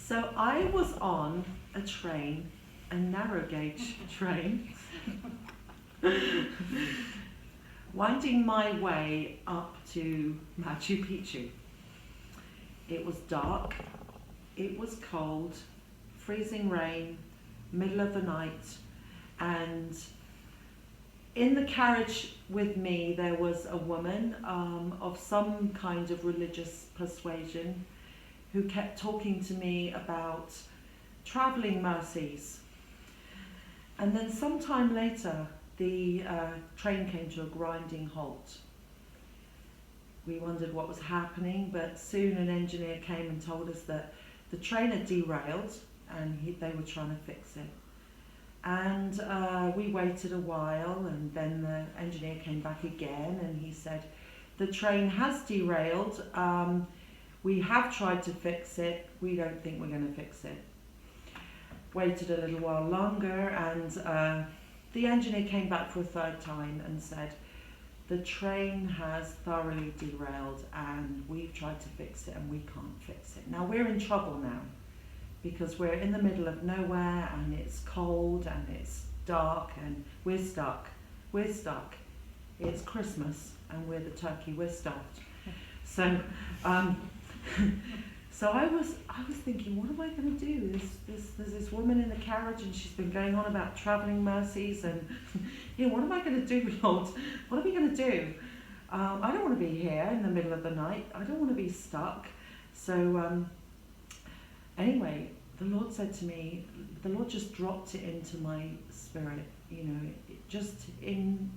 So I was on a train, a narrow gauge train, winding my way up to Machu Picchu. It was dark, it was cold, freezing rain, middle of the night, and in the carriage with me there was a woman of some kind of religious persuasion who kept talking to me about travelling mercies. And then sometime later the train came to a grinding halt. We wondered what was happening, but soon an engineer came and told us that the train had derailed and they were trying to fix it. And we waited a while, and then the engineer came back again and he said, the train has derailed, we have tried to fix it, we don't think we're going to fix it. Waited a little while longer, and the engineer came back for a third time and said, the train has thoroughly derailed and we've tried to fix it and we can't fix it. Now we're in trouble now, because we're in the middle of nowhere and it's cold and it's dark and we're stuck. We're stuck. It's Christmas and we're the turkey, we're stuffed. So so I was thinking, what am I going to do? There's this woman in the carriage and she's been going on about travelling mercies, and what am I going to do, Lord? What are we going to do? I don't want to be here in the middle of the night. I don't want to be stuck. So anyway, the Lord said to me, the Lord just dropped it into my spirit, just in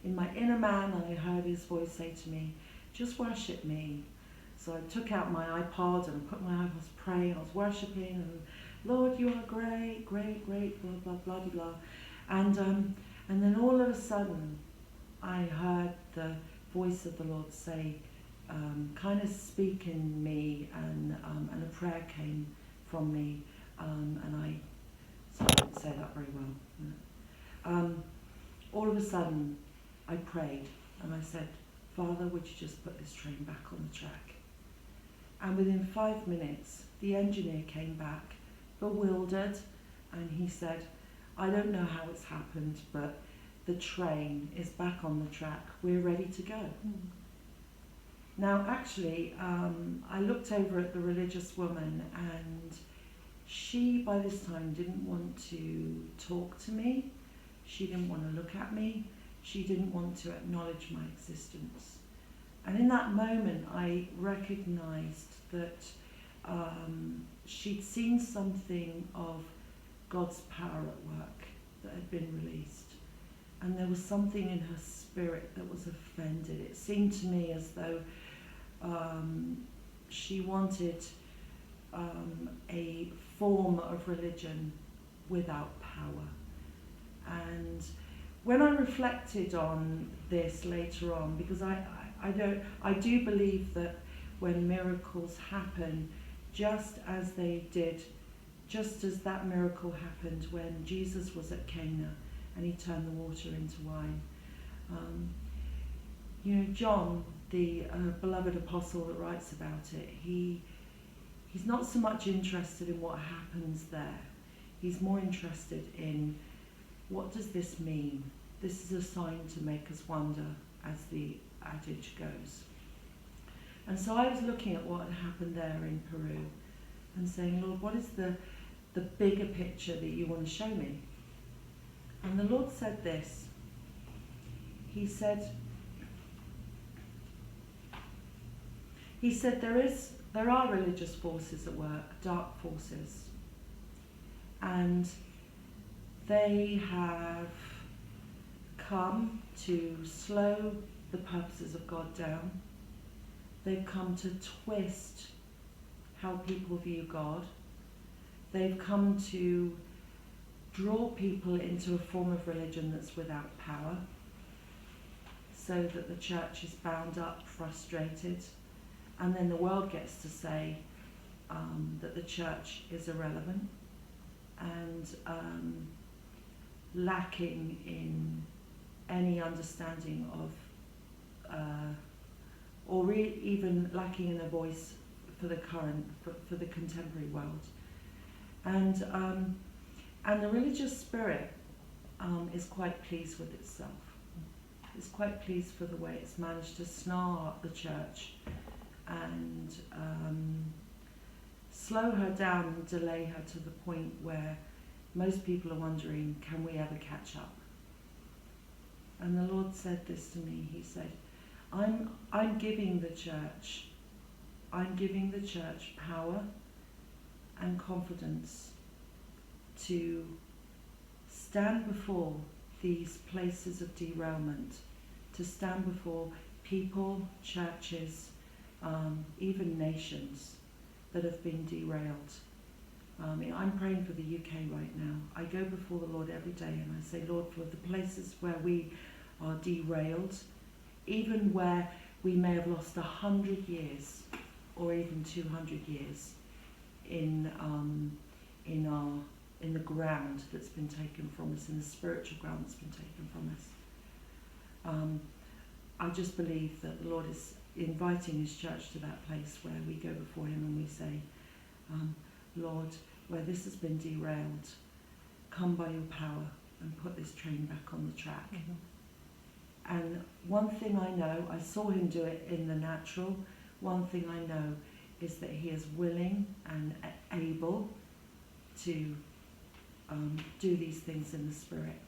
my inner man, I heard his voice say to me, just worship me. So I took out my iPod and I was praying, I was worshipping, and Lord, you are great, great, great, blah, blah, blah, blah, blah. And then all of a sudden, I heard the voice of the Lord say, kind of speak in me, and a prayer came from me, and I didn't say that very well. All of a sudden, I prayed, and I said, Father, would you just put this train back on the track? And within 5 minutes, the engineer came back, bewildered, and he said, I don't know how it's happened, but the train is back on the track. We're ready to go. Now, actually, I looked over at the religious woman, and she, by this time, didn't want to talk to me. She didn't want to look at me. She didn't want to acknowledge my existence. And in that moment, I recognized that she'd seen something of God's power at work that had been released. And there was something in her spirit that was offended. It seemed to me as though she wanted a form of religion without power. And when I reflected on this later on, because I do believe that when miracles happen, just as they did, just as that miracle happened when Jesus was at Cana and he turned the water into wine. John, the beloved apostle that writes about it, he's not so much interested in what happens there. He's more interested in, what does this mean? This is a sign to make us wonder, as the adage goes. And so I was looking at what had happened there in Peru and saying, Lord, what is the bigger picture that you want to show me? And the Lord said this. He said there are religious forces at work, dark forces, and they have come to slow the purposes of God down. They've come to twist how people view God. They've come to draw people into a form of religion that's without power, so that the church is bound up, frustrated, and then the world gets to say that the church is irrelevant and lacking in any understanding of, or even lacking in a voice for the current, for the contemporary world. And the religious spirit is quite pleased with itself. It's quite pleased for the way it's managed to snarl up the church and slow her down and delay her to the point where most people are wondering, can we ever catch up? And the Lord said this to me. He said, I'm giving the church power and confidence to stand before these places of derailment, to stand before people, churches, even nations that have been derailed. I'm praying for the UK right now. I go before the Lord every day and I say, Lord, for the places where we are derailed, even where we may have lost 100 years or even 200 years in the ground that's been taken from us, in the spiritual ground that's been taken from us. I just believe that the Lord is inviting his church to that place where we go before him and we say, Lord, where this has been derailed, come by your power and put this train back on the track. Mm-hmm. And one thing I know, I saw him do it in the natural, one thing I know is that he is willing and able to do these things in the spirit,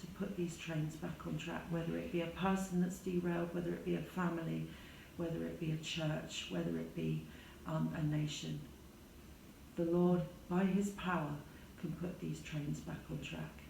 to put these trains back on track, whether it be a person that's derailed, whether it be a family, whether it be a church, whether it be a nation. The Lord, by his power, can put these trains back on track.